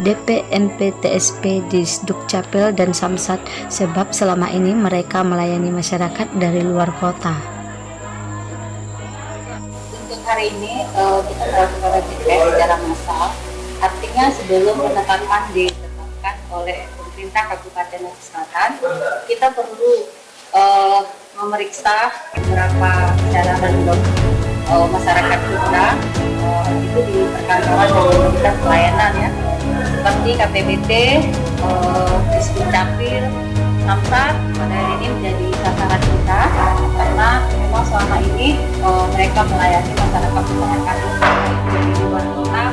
DP MPTSP di Dukcapil dan Samsat, sebab selama ini mereka melayani masyarakat dari luar kota. Untuk hari ini kita melakukan rapid test secara massal, artinya sebelum penetapan ditetapkan oleh pemerintah Kabupaten Aceh Selatan, kita perlu memeriksa beberapa perjalanan masyarakat kita, itu di perkantoran dan komunitas pelayanan ya, seperti KPBT, Dukcapil, Samsat. Pada hari ini menjadi sasaran kita karena memang selama ini mereka melayani masyarakat dari luar kota.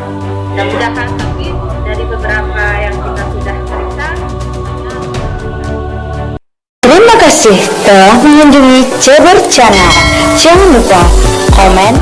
Mudah-mudahan tapi dari beberapa yang kita sudah periksa. Terima kasih telah mengunjungi Ceber Channel. Jangan lupa komen,